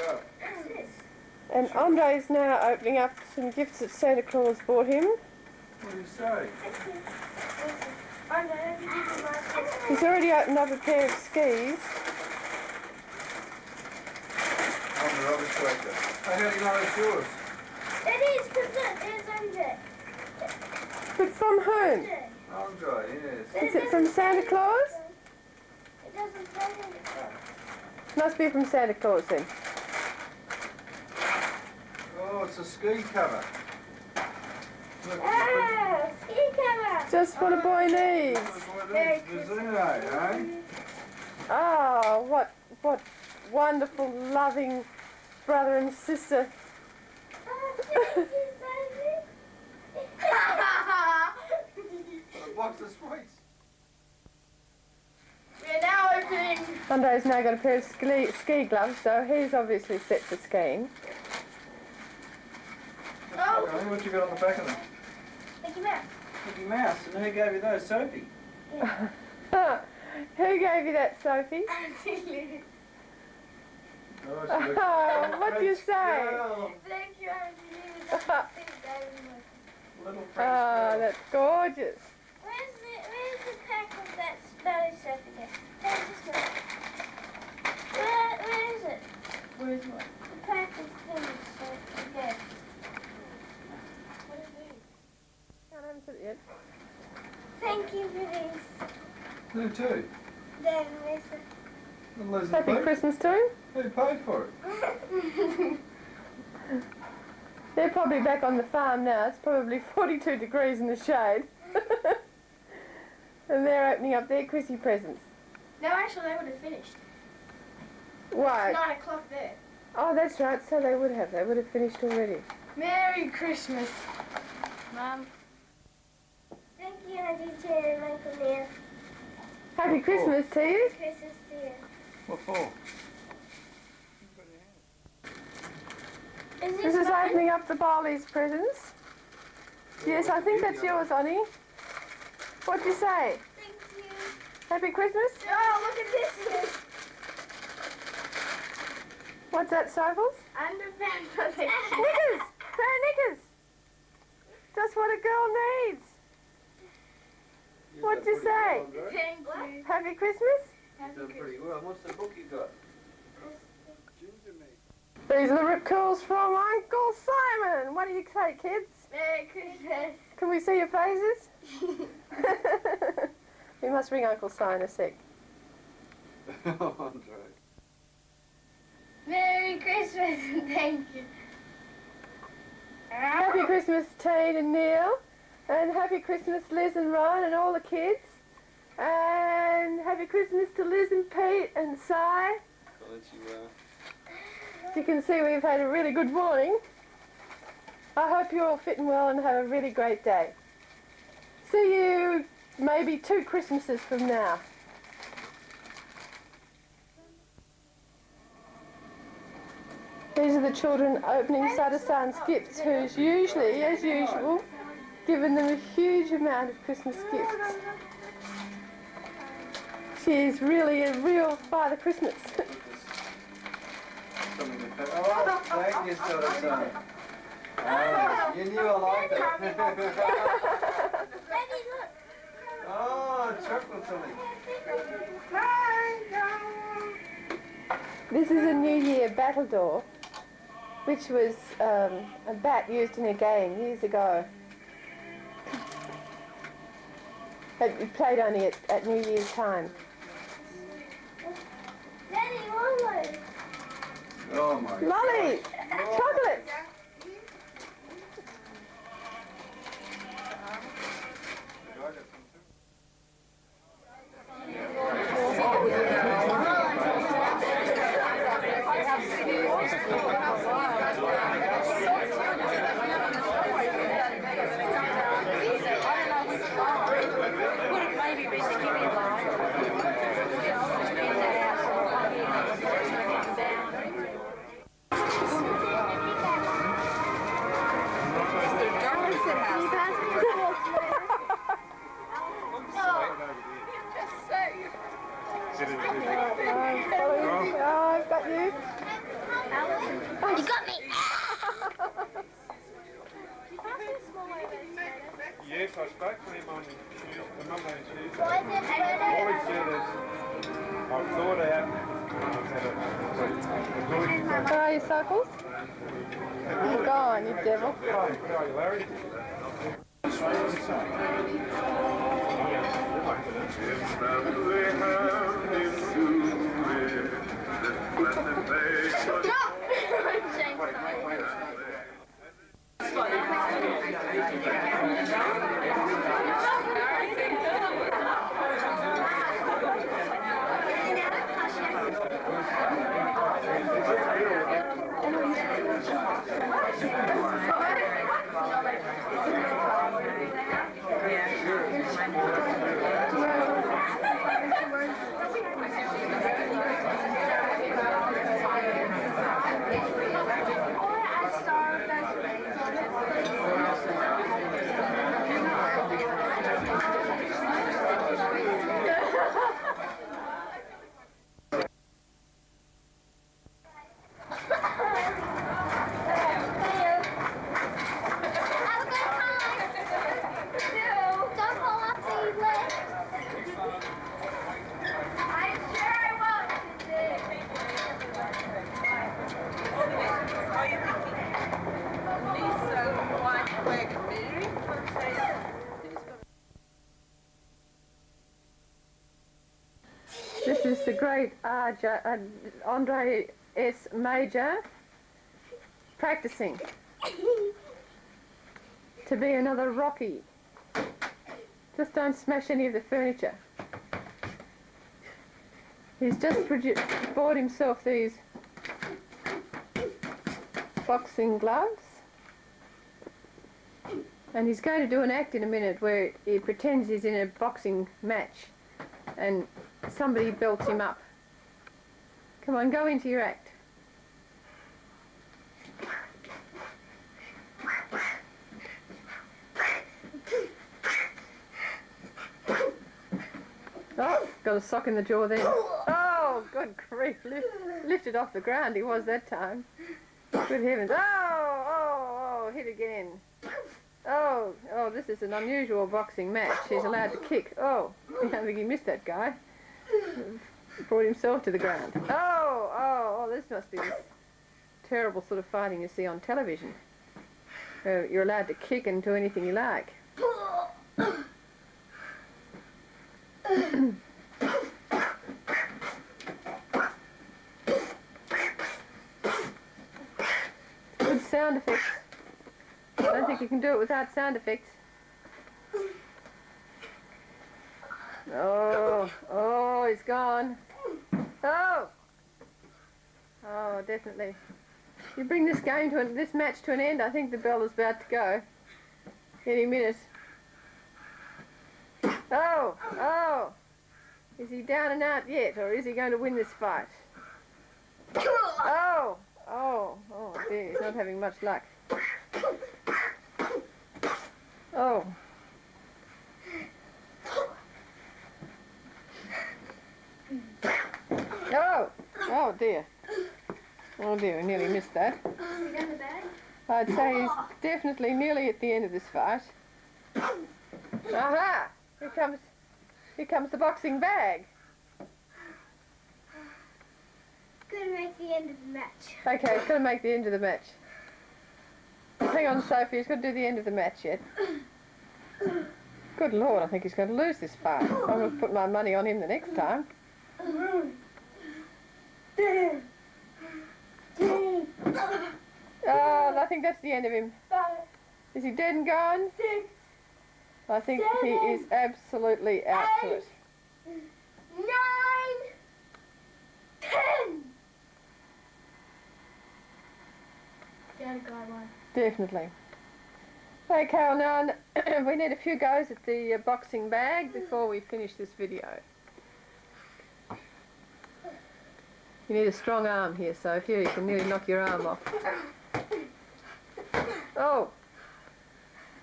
go. And Andre's now opening up some gifts that Santa Claus bought him. What do you say? He's already opened up a pair of skis. On the rubbish collector. How do you know it's yours? It is, because it is Andre. But from whom? Andre, yes. Is it from Santa Claus? It doesn't say Santa Claus. Must be from Santa Claus then. Oh, it's a ski cover. Look, Ah, ski cover. Just what a boy needs. Merry Mizuno, eh? Ah, what wonderful, loving brother and sister. Oh, thank you, baby. A box of sweets. We're now opening. Andre's now got a pair of ski gloves, so he's obviously set for skiing. Oh, Okay, what you got on the back of them? Mickey Mouse. Mickey Mouse. And who gave you those? Sophie? Who gave you that, Sophie? Oh, Oh, what do you say? Girl. Thank you, Auntie. Little French Oh, girl. that's gorgeous. Where's the pack of that smelly stuff again? Where is it? Where is what? The pack of things again. What is these? Can't answer it yet. Thank you for these. Who to? Then where's the... Liz Happy paid. Christmas to him. Who paid for it? They're probably back on the farm now. It's probably 42 degrees in the shade. And they're opening up their Chrissy presents. No, actually, they would have finished. Why? It's 9 o'clock there. Oh, that's right. So they would have. They would have finished already. Merry Christmas, Mum. Thank you, Auntie Jen and Uncle Neil. Happy Christmas to you. Christmas to you. What for? Is This is mine? opening up the Barley's presents. Yes, I think that's yours, Annie. What'd you say? Thank you. Happy Christmas? Oh, look at this. What's that, Cycles? Underpants for the Knickers! Pair of knickers! Just what a girl needs. What'd you say? Thank you. Happy Christmas? Happy Done Christmas. pretty well. What's the book you got? Ginger meat. These are the rip curls from Uncle Simon. What do you say, kids? Merry Christmas. Can we see your faces? We must ring Uncle Simon a sec. Andre. Merry Christmas and thank you. Happy Christmas, Tate and Neil. And happy Christmas, Liz and Ryan and all the kids. And happy Christmas to Liz and Pete and Si. I'll let you, As you can see, we've had a really good morning. I hope you're all fitting well and have a really great day. See you maybe 2 Christmases from now. These are the children opening Sadasan's gifts, who's usually, as usual, given them a huge amount of Christmas gifts. She's really a real Father Christmas. Oh, thank you, Son. Oh, you knew I liked it. Daddy, look. Oh, chocolate something. This is a New Year battledore, which was a bat used in a game years ago. But we played only at New Year's time. Daddy, Lolo. Oh, my God. Lolly! Chocolates! You got me! Yes, I spoke to him on Tuesday, Monday and Tuesday. Why is it All he said is, I've thought out, Where are your circles? You're gone, you devil. How are you, Larry? This is the great Andre S. Mauger practicing to be another Rocky. Just don't smash any of the furniture. He's just bought himself these boxing gloves, and he's going to do an act in a minute where he pretends he's in a boxing match and somebody belts him up. Come on, go into your act. Oh, got a sock in the jaw there. Oh, good grief. Lifted off the ground he was that time. Good heavens. Oh, hit again. Oh, this is an unusual boxing match. He's allowed to kick. Oh, I don't think he missed that guy. Brought himself to the ground. Oh, this must be this terrible sort of fighting you see on television. You're allowed to kick and do anything you like. Good sound effects. I don't think you can do it without sound effects. Oh, he's gone. Oh, definitely. You bring this game to this match to an end. I think the bell is about to go any minute. Oh, is he down and out yet, or is he going to win this fight? Oh dear, he's not having much luck. Oh. Oh dear. Oh dear, I nearly missed that. Is he down the bag? I'd say he's definitely nearly at the end of this fight. Aha! Here comes the boxing bag. Gonna make the end of the match. Okay, he's got to make the end of the match. Hang on, Sophie, he's got to do the end of the match yet. Good Lord, I think he's going to lose this fight. I'm going to put my money on him the next time. Oh, I think that's the end of him. Is he dead and gone? I think he is absolutely out to it. 9, 10. Down the guideline. Definitely. Okay, well now we need a few goes at the boxing bag before we finish this video. You need a strong arm here, Sophia. You can nearly knock your arm off. Oh!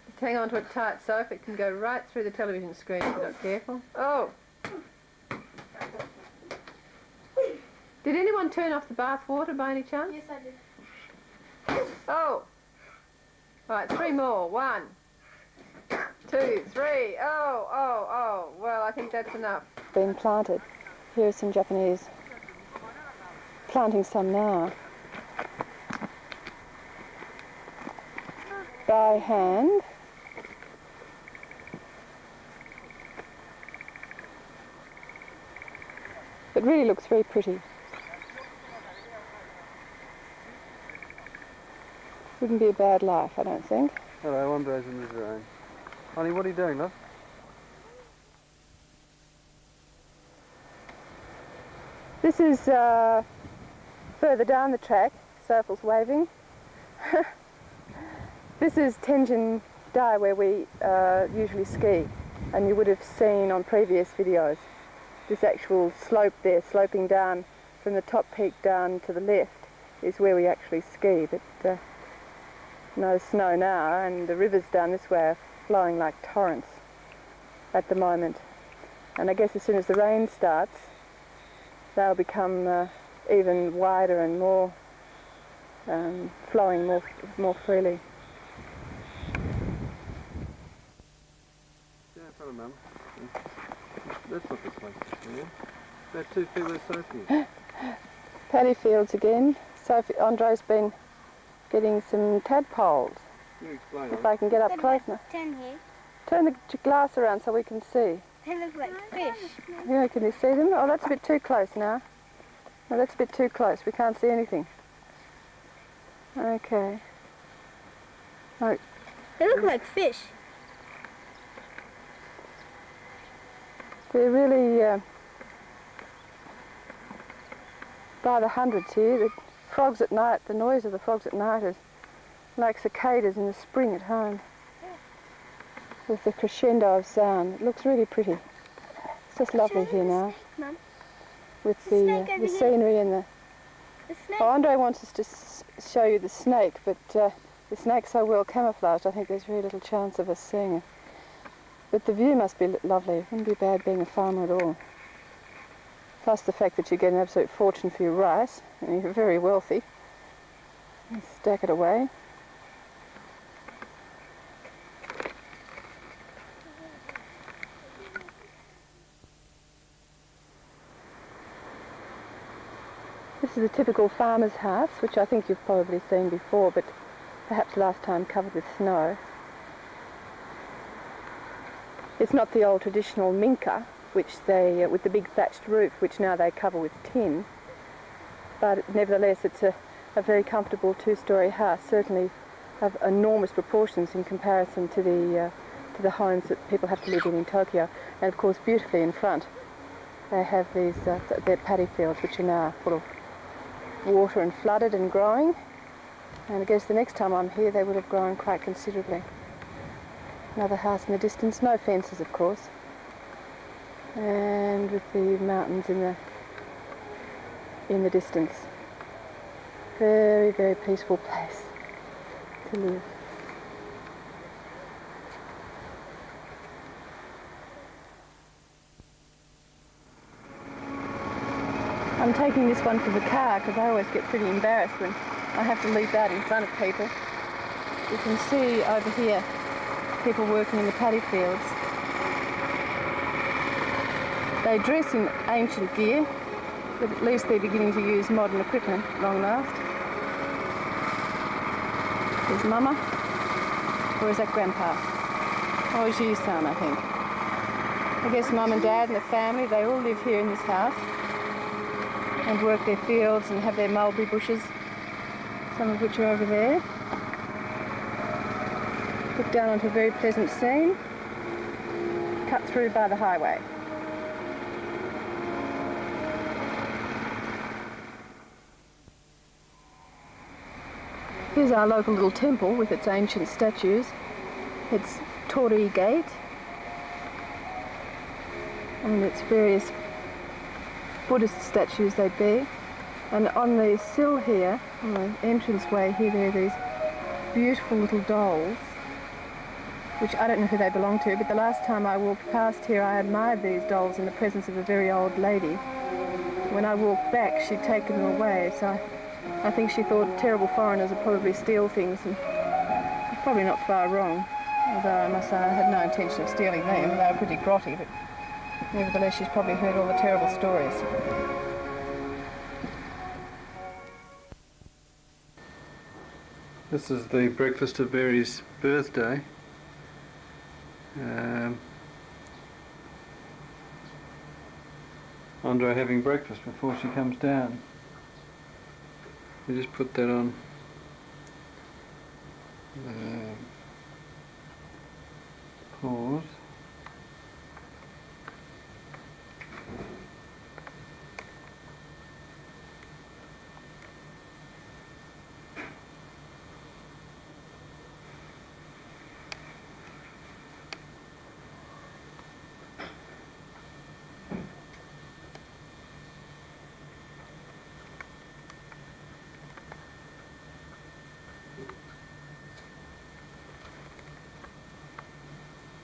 Just hang on to it tight, Soph. It can go right through the television screen if you're not careful. Oh! Did anyone turn off the bath water by any chance? Yes, I did. Oh! Right, 3 more. 1, 2, 3. Oh. Well, I think that's enough. Being planted. Here are some Japanese planting some now. By hand. It really looks very pretty. Wouldn't be a bad life, I don't think. Hello, I'm Bryce in the drone. Honey, what are you doing, love? This is further down the track. Sophil's waving. This is Tenjin Dai, where we usually ski, and you would have seen on previous videos this actual slope there, sloping down from the top peak down to the left, is where we actually ski. But no snow now, and the rivers down this way are flowing like torrents at the moment. And I guess as soon as the rain starts, they'll become even wider and more flowing more freely. Yeah, in front of Mum. Let's look this way. Yeah. They're 2 feet where Sophie. Paddy fields again. Andre's been getting some tadpoles. You explain If it. I can get up close now. Turn here. Turn the glass around so we can see. They look like fish. Yeah, can you see them? Oh, that's a bit too close now. No, that's a bit too close. We can't see anything. Okay. Oh, They look like fish. they're really by the hundreds here. The frogs at night, the noise of the frogs at night is like cicadas in the spring at home, with the crescendo of sound. It looks really pretty. It's just lovely here now, Mum. with The snake the over here. scenery and the... The snake. Oh, Andre wants us to show you the snake, but the snake's so well camouflaged, I think there's very little chance of us seeing it. But the view must be lovely. It wouldn't be bad being a farmer at all. Plus the fact that you get an absolute fortune for your rice, and you're very wealthy. And stack it away. This is a typical farmer's house, which I think you've probably seen before, but perhaps last time covered with snow. It's not the old traditional minka, which they, with the big thatched roof, which now they cover with tin, but nevertheless it's a very comfortable 2-storey house, certainly of enormous proportions in comparison to the homes that people have to live in Tokyo. And of course beautifully in front they have these their paddy fields, which are now full of water and flooded and growing, and I guess the next time I'm here they would have grown quite considerably. Another house in the distance, no fences of course, and with the mountains in the distance. Very, very peaceful place to live. I'm taking this one for the car because I always get pretty embarrassed when I have to leave that in front of people. You can see over here people working in the paddy fields. They dress in ancient gear, but at least they're beginning to use modern equipment at long last. There's Mama, or is that Grandpa? Oh, it's you-san, I think. I guess Mum and Dad and the family, they all live here in this house and work their fields and have their mulberry bushes, some of which are over there. Look down onto a very pleasant scene, cut through by the highway. Here's our local little temple with its ancient statues. It's Torii Gate and its various Buddhist statues they'd be. And on the sill here, on the entranceway here, there are these beautiful little dolls, which I don't know who they belong to, but the last time I walked past here I admired these dolls in the presence of a very old lady. When I walked back she'd taken them away, so I think she thought terrible foreigners would probably steal things, and she's probably not far wrong. Although I must say I had no intention of stealing them. They were pretty grotty, but nevertheless she's probably heard all the terrible stories. This is the breakfast of Mary's birthday. Andre having breakfast before she comes down. We just put that on. Pause.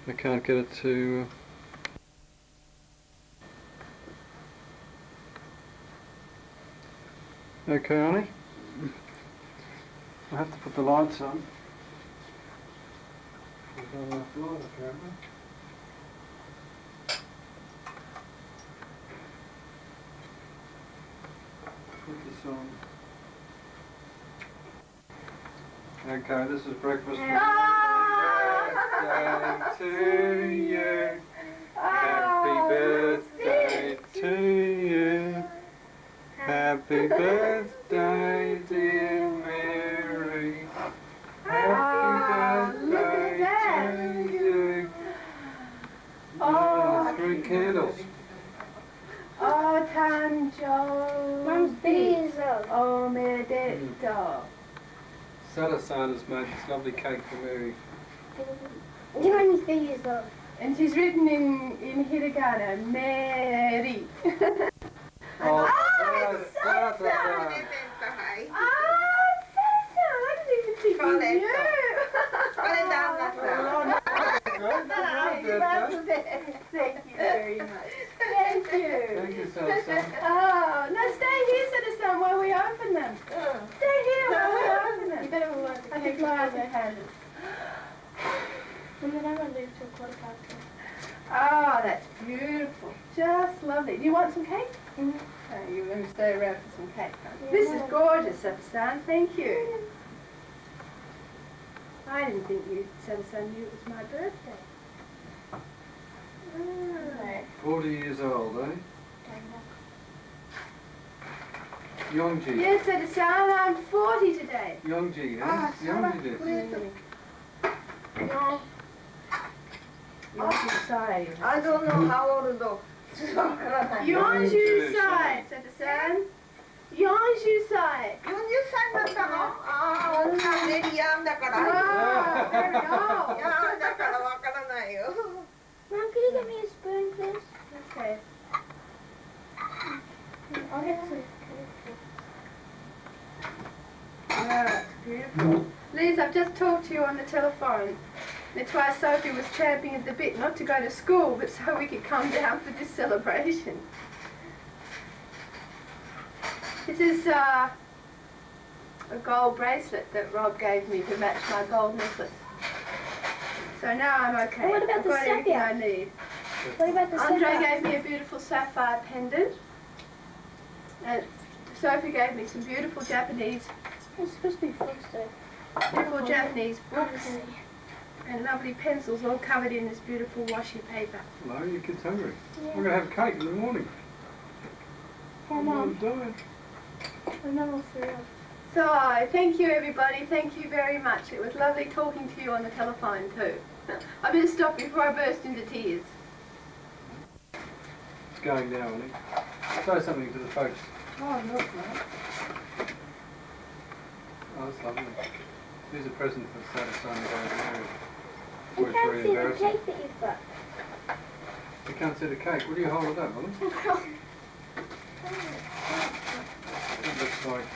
I can't get it to... Okay, Annie. I have to put the lights on. There's not enough light apparently. Put this on. Okay, this is breakfast. Birthday to you. Happy birthday to you. Happy birthday, dear Mary. Happy birthday to you. Three candles. Oh, Tanjo. Mom's diesel. Oh, Medetto. Sada-san has made this lovely cake for Mary. Mom's diesel. And she's written in hiragana, Mary. Oh, it's Sada-san. I didn't even think you knew. Thank you very much. Thank you. Thank you, Sada-san. Oh, no, stay here, Sada-san, while we open them. Stay here while we open them. You better look. I think Liza has it. And then I'm going to leave till 4:15. Oh, that's beautiful. Just lovely. Do you want some cake? Mhm. Oh, you're going to stay around for some cake. This is gorgeous, Sada-san. Thank you. I didn't think you, Sada-san, knew it was my birthday. 40 years old, eh? Yongji. Yes, Sada-san, I'm 40 today. Yongji, eh? Yongji did. No, You're society. I don't know how old though. Yonju side, Sada-san. Yonju side. 40歳だったの？ああ、女レディアンだから。 Wow, there we い go. やだからわからないよ。 Mom, can you get me a spoon, please? Okay. I'll get some. Wow, that's beautiful. Liz, I've just talked to you on the telephone. That's why Sophie was champing at the bit not to go to school, but so we could come down for this celebration. This is a gold bracelet that Rob gave me to match my gold necklace. So now I'm okay. And what about I've the got everything sapphire? I need. What about the Andre sapphire? gave me a beautiful sapphire pendant. And Sophie gave me some beautiful Japanese It's supposed to be fixed though. books and lovely pencils all covered in this beautiful washi paper. Hello, your kid's hungry. We're going to have cake in the morning. Oh, Mom. I'm dying. And then we'll throw up. So, thank you everybody, thank you very much. It was lovely talking to you on the telephone too. I better stop before I burst into tears. It's going now, isn't it? Say something to the folks. Oh, look, mate. Oh, that's lovely. Here's a present for Sada-san to go to Mary. I It's can't very see the embarrassing. cake that you've got. You can't see the cake. Will you hold it up, will it? It looks like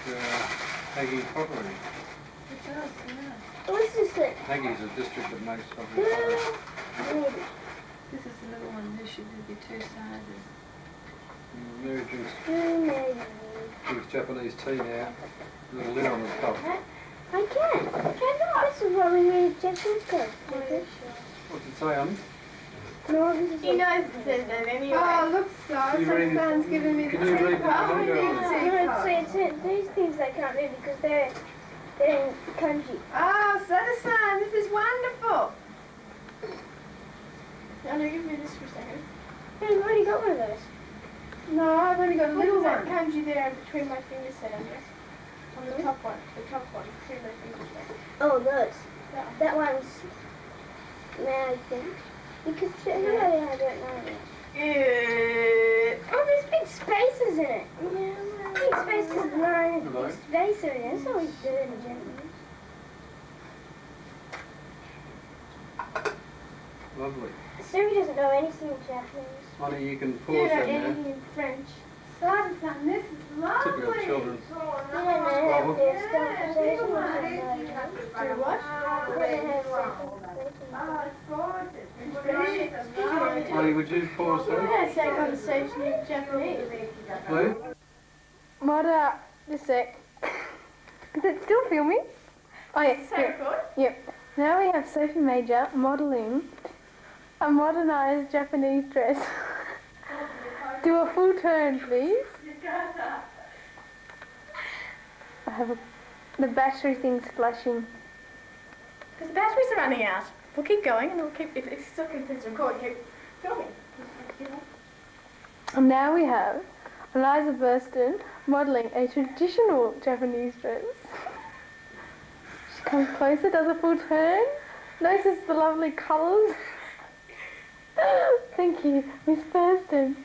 Haggy pottery. It does, yeah. What's this thing? Haggy's a district that makes lovely pottery. This is the little one. There should be two sizes. Mary drinks Maybe. Japanese tea now. Little lid on the cup. I can. This is what we made Japanese cup. What's it say, honey? No, this is He knows it says that anyway. Oh, look, so Can you read it? someone's giving me the Can you read the Oh, manga? it's these things I can't read because they're in kanji. Oh, Sada-san, this is wonderful. Now, give me this for a second. Hey, I've already got one of those. No, I've only got a What little is that one. kanji there between my fingers set on this? On the top one. The top one. Between my fingers there. Oh, those. Yeah. That one's magic. Because I don't know yet. Oh, there's big spaces in it. Yeah, big spaces in mine. Hello. Big space in it. That's always good in Japanese. Lovely. Suri doesn't know anything in Japanese. Honey, you can You pause don't know that now. anything in French. Sada-san, this is lovely. Typical children. You don't know how to Yeah, conversation. Do what? Oh, it's gorgeous. Honey, would you pause You that? don't say conversation in Japanese. Please? What just a sec. Is it still filming? Oh yes. So good. Yep. Now we have Sophie Major modelling a modernised Japanese dress. Do a full turn, please. I have the battery thing's flashing. Because the batteries are running out. We'll keep going and we'll keep, if it's still keeps recording, keep filming. And now we have Eliza Burston modelling a traditional Japanese dress. She comes closer, does a full turn, notices the lovely colours. Thank you, Miss Burston.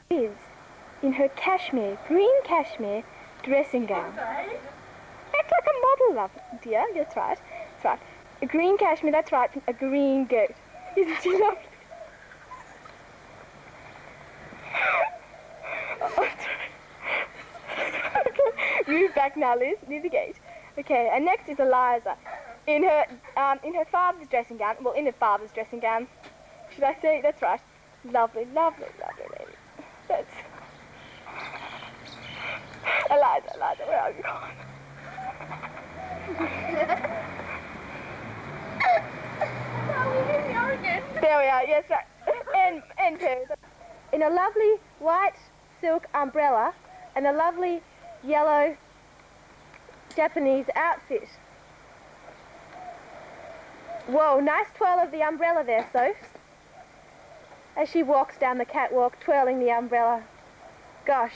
Is in her cashmere, green cashmere dressing gown. Act like a model, love, dear. That's right. That's right. A green cashmere, that's right. A green goat. Isn't she lovely? Move back now, Liz, near the gate. Okay, and next is Eliza. In her father's dressing gown, well, in her father's dressing gown. Should I say? That's right. Lovely, lovely, lovely lady. That's... Eliza, where are you gone? There we are, yes, right. And two. In a lovely white silk umbrella and a lovely yellow Japanese outfit. Whoa, nice twirl of the umbrella there, Soph. As she walks down the catwalk, twirling the umbrella. Gosh,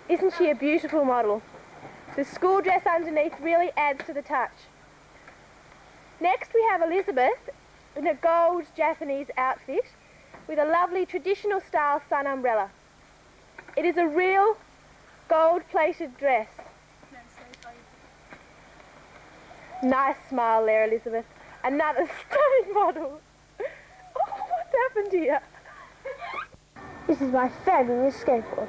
isn't she a beautiful model? The school dress underneath really adds to the touch. Next we have Elizabeth in a gold Japanese outfit with a lovely traditional style sun umbrella. It is a real gold-plated dress. Nice smile there, Elizabeth. Another stunning model. Oh, what's happened here? This is my fabulous skateboard.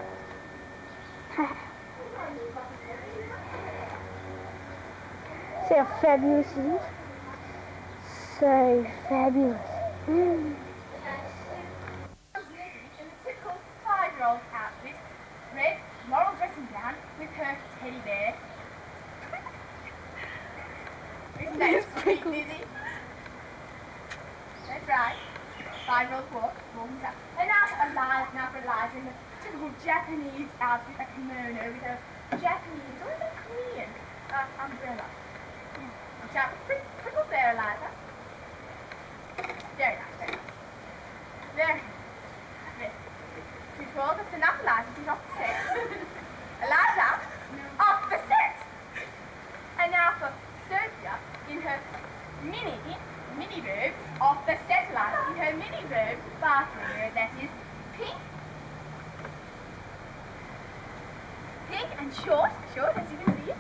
See how fabulous it is? So fabulous. In a typical 5-year-old outfit, red floral dressing gown with her teddy bear. Isn't that sweet, Lizzie? That's right. 5-year-old walk, warms up. And now for Eliza in a typical Japanese outfit, a kimono with a Japanese or even Korean umbrella. Watch out for prickles there, Eliza. Very nice, very nice. Very nice. She twirls, that's enough, Eliza. She's off the set. Eliza, off the set. And now for Sophia in her mini robe, off the set, Eliza, in her mini robe, bathroom robe, that is pink. Pink and short, as you can see.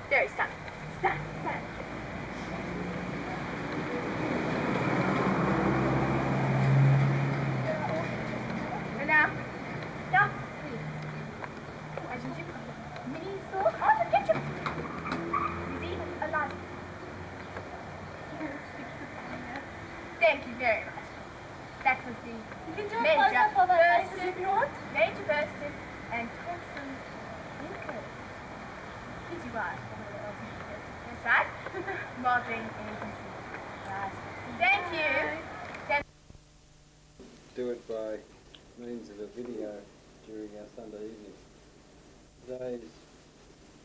Very stunning. Stunning. And now, as you do, mini sauce. Oh, the ketchup. You see, Eliza. You can do a Major close-up of it versus if you want. Major Burston and Thompson Lincoln. Easy right. That's right. Modelling agency. Right. Thank you. Do it by means of a video during our Sunday evening. Today is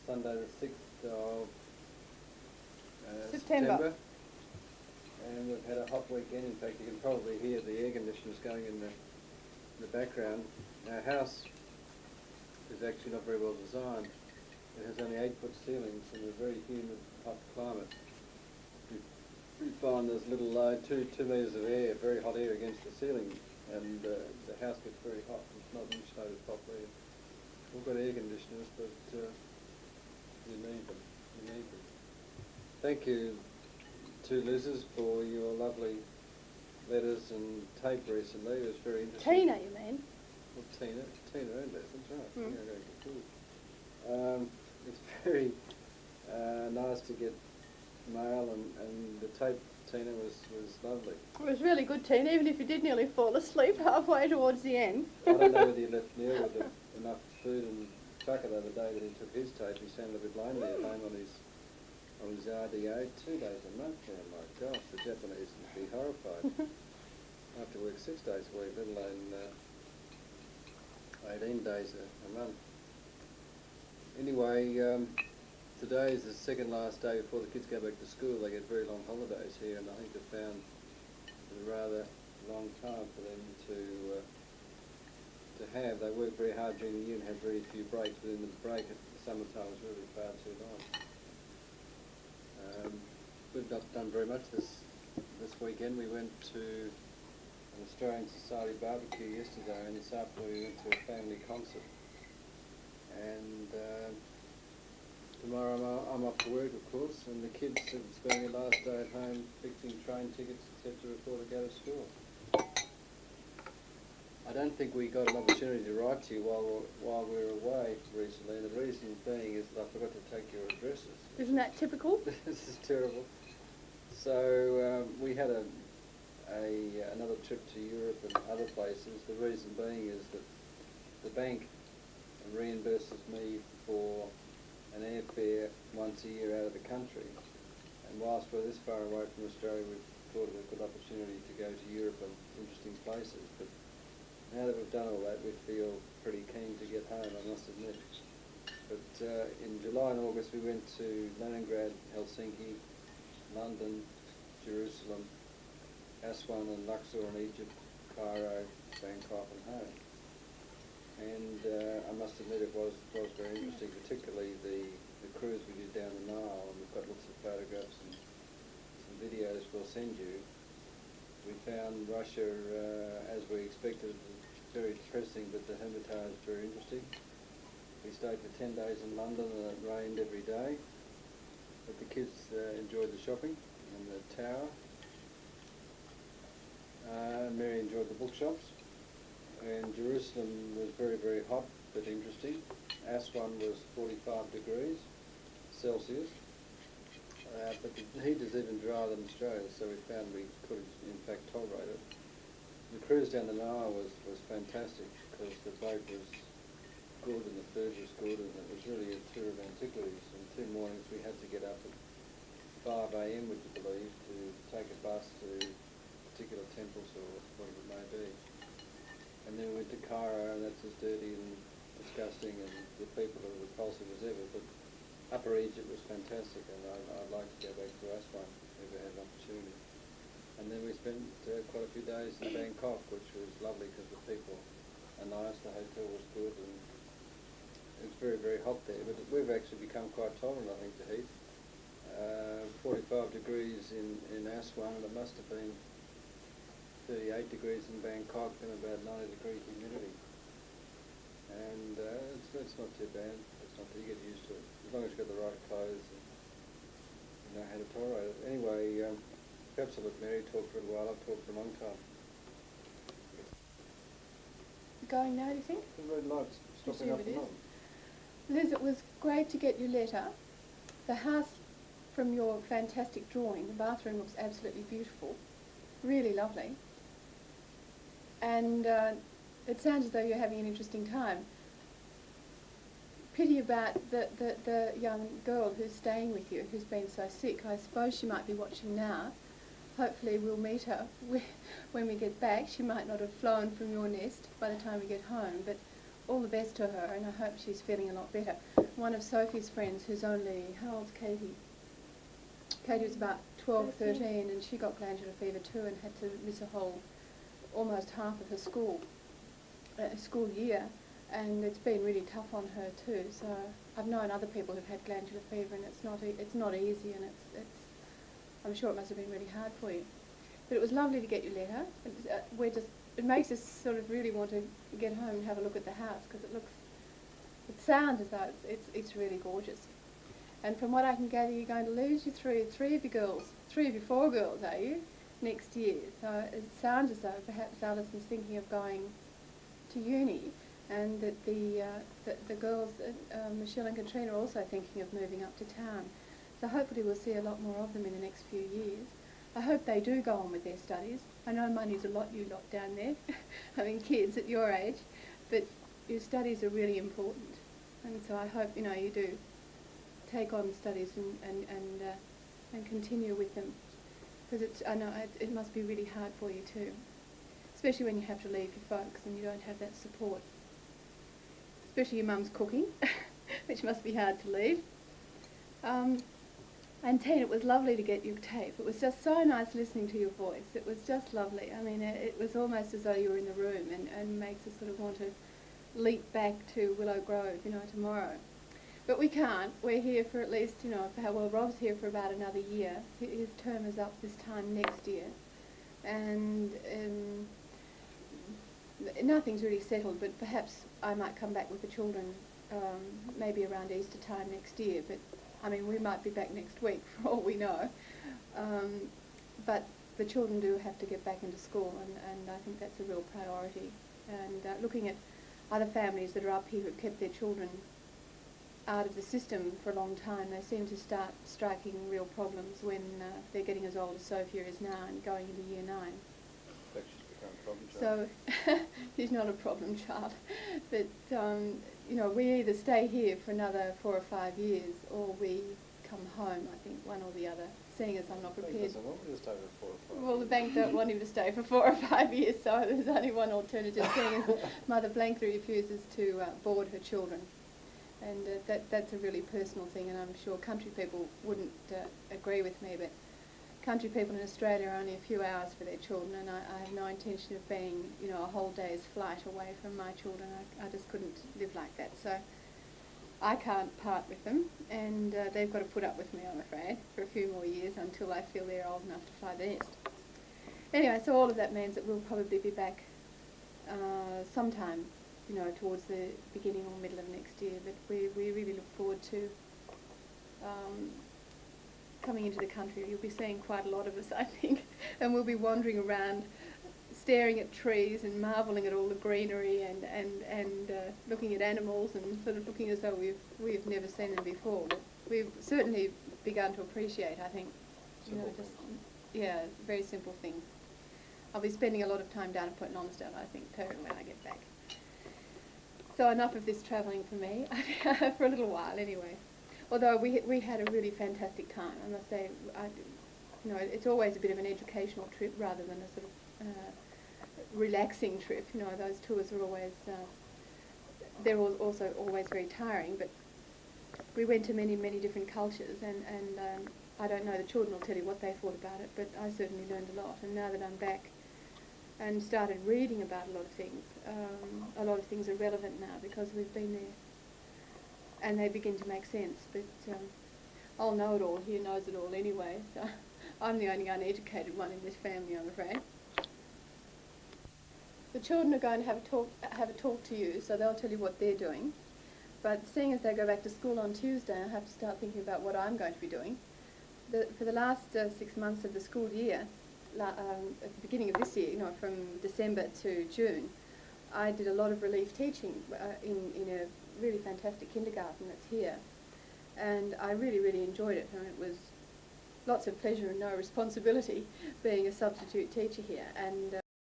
Sunday the 6th of September. And we've had a hot weekend. In fact, you can probably hear the air conditioners going in the background. Our house is actually not very well designed. It has only 8-foot ceilings in a very humid, hot climate. We find there's little 2 metres of air, very hot air against the ceiling, and the house gets very hot. It's not insulated properly. We've got air conditioners, but you need them. You need them. Thank you to Liz's for your lovely letters and tape recently. It was very interesting. Tina, you mean? Well, Tina and Liz, that's right. Mm. Yeah, very good. It's very nice to get mail, and the tape, Tina, was lovely. It was really good, Tina, even if you did nearly fall asleep halfway towards the end. I don't know whether you left Neil with enough food and tucker the other day that he took his tape. He sounded a bit lonely at home on his RDA 2 days a month now. My gosh, the Japanese would be horrified. I have to work 6 days a week, let alone 18 days a month. Anyway, today is the second last day before the kids go back to school. They get very long holidays here, and I think they've found a rather long time for them to have. They work very hard during the year and have very few breaks, but in the break at the summertime is really far too long. We've not done very much this weekend. We went to an Australian Society barbecue yesterday, and this afternoon we went to a family concert. And tomorrow I'm off to work, of course, and the kids are spending their last day at home fixing train tickets, etc., before they go to school. I don't think we got an opportunity to write to you while we were away recently, and the reason being is that I forgot to take your addresses. Isn't that typical? This is terrible. So we had another trip to Europe and other places. The reason being is that the bank reimburses me for an airfare once a year out of the country. And whilst we're this far away from Australia, we thought it was a good opportunity to go to Europe and interesting places. But now that we've done all that, we feel pretty keen to get home, I must admit. But in July and August, we went to Leningrad, Helsinki, London, Jerusalem, Aswan and Luxor in Egypt, Cairo, Bangkok and home. And I must admit it was very interesting, particularly the cruise we did down the Nile, and we've got lots of photographs and some videos we'll send you. We found Russia, as we expected, very depressing, but the Hermitage very interesting. We stayed for 10 days in London and it rained every day, but the kids enjoyed the shopping and the tower. Mary enjoyed the bookshops. And Jerusalem was very, very hot but interesting. Aswan was 45 degrees Celsius, but the heat is even drier than Australia, so we found we could in fact tolerate it. The cruise down the Nile was fantastic because the boat was good and the food was good, and it was really a tour of antiquities. And 2 mornings we had to get up at 5 a.m, would you believe, to take a bus to particular temples or whatever it may be. And then we went to Cairo, and that's as dirty and disgusting, and the people are repulsive as ever. But Upper Egypt was fantastic, and I'd like to go back to Aswan if I had an opportunity. And then we spent quite a few days in Bangkok, which was lovely because the people are nice, the hotel was good, and it was very, very hot there. But we've actually become quite tolerant, I think, to heat. 45 degrees in Aswan, and it must have been 38 degrees in Bangkok and about 90-degree humidity. And it's not too bad. You get used to it. As long as you've got the right clothes and you know how to tolerate it. Anyway, perhaps I'll let Mary talk for a little while. I've talked for a long time. Going now, do you think? The red light's stopping up and on. Liz, it was great to get your letter. The house, from your fantastic drawing, the bathroom looks absolutely beautiful. Really lovely. and it sounds as though you're having an interesting time. Pity about the young girl who's staying with you, who's been so sick. I suppose she might be watching now. Hopefully we'll meet her when we get back. She might not have flown from your nest by the time we get home, but all the best to her, and I hope she's feeling a lot better. One of Sophie's friends, who's only, how old's Katie? Katie was about 12, 13, and she got glandular fever too and had to miss almost half of her school year, and it's been really tough on her too. So I've known other people who've had glandular fever, and it's not easy, and I'm sure it must have been really hard for you. But it was lovely to get your letter. It makes us sort of really want to get home and have a look at the house, because it sounds as though it's really gorgeous. And from what I can gather, you're going to lose your three of your four girls, are you, next year? So it sounds as though perhaps Alison's thinking of going to uni, and that the girls, Michelle and Katrina, are also thinking of moving up to town. So hopefully we'll see a lot more of them in the next few years. I hope they do go on with their studies. I know money's a lot, you lot down there, having kids at your age, but your studies are really important. And so I hope, you do take on studies and continue with them, because I know it must be really hard for you too, especially when you have to leave your folks and you don't have that support. Especially your mum's cooking, which must be hard to leave. And Tina, it was lovely to get your tape. It was just so nice listening to your voice. It was just lovely. I mean, it was almost as though you were in the room, and makes us sort of want to leap back to Willow Grove, tomorrow. But we can't. We're here for at least, Rob's here for about another year. His term is up this time next year. And nothing's really settled, but perhaps I might come back with the children maybe around Easter time next year. But I mean, we might be back next week for all we know. But the children do have to get back into school, and I think that's a real priority. And looking at other families that are up here who've kept their children out of the system for a long time, they seem to start striking real problems when they're getting as old as Sophia is now and going into year 9. But she's become a problem child. So she's not a problem child. But, we either stay here for another 4 or 5 years, or we come home, I think, one or the other, seeing as I'm not prepared. The bank doesn't want me to stay for 4 or 5 years. Well, the bank don't want him to stay for 4 or 5 years, so there's only one alternative, seeing as Mother blankly refuses to board her children. And that's a really personal thing, and I'm sure country people wouldn't agree with me, but country people in Australia are only a few hours for their children, and I have no intention of being, a whole day's flight away from my children. I just couldn't live like that. So I can't part with them, and they've got to put up with me, I'm afraid, for a few more years until I feel they're old enough to fly the nest. Anyway, so all of that means that we'll probably be back sometime, towards the beginning or middle of next year. But we really look forward to coming into the country. You'll be seeing quite a lot of us, I think, and we'll be wandering around, staring at trees and marvelling at all the greenery and looking at animals and sort of looking as though we've never seen them before. But we've certainly begun to appreciate, I think, very simple things. I'll be spending a lot of time down at Port Lonsdale, I think, too, when I get back. So enough of this travelling for me, for a little while anyway. Although we had a really fantastic time, I must say. It's always a bit of an educational trip rather than a sort of relaxing trip. Those tours are always, they're also always very tiring, but we went to many, many different cultures, and I don't know, the children will tell you what they thought about it, but I certainly learned a lot. And now that I'm back and started reading about a lot of things are relevant now because we've been there, and they begin to make sense. But I'll know it all. He knows it all anyway, so I'm the only uneducated one in this family, I'm afraid. The children are going to have a talk to you, so they'll tell you what they're doing. But seeing as they go back to school on Tuesday, I have to start thinking about what I'm going to be doing. For the last 6 months of the school year, at the beginning of this year, from December to June, I did a lot of relief teaching in a really fantastic kindergarten that's here. And I really, really enjoyed it. And it was lots of pleasure and no responsibility being a substitute teacher here. And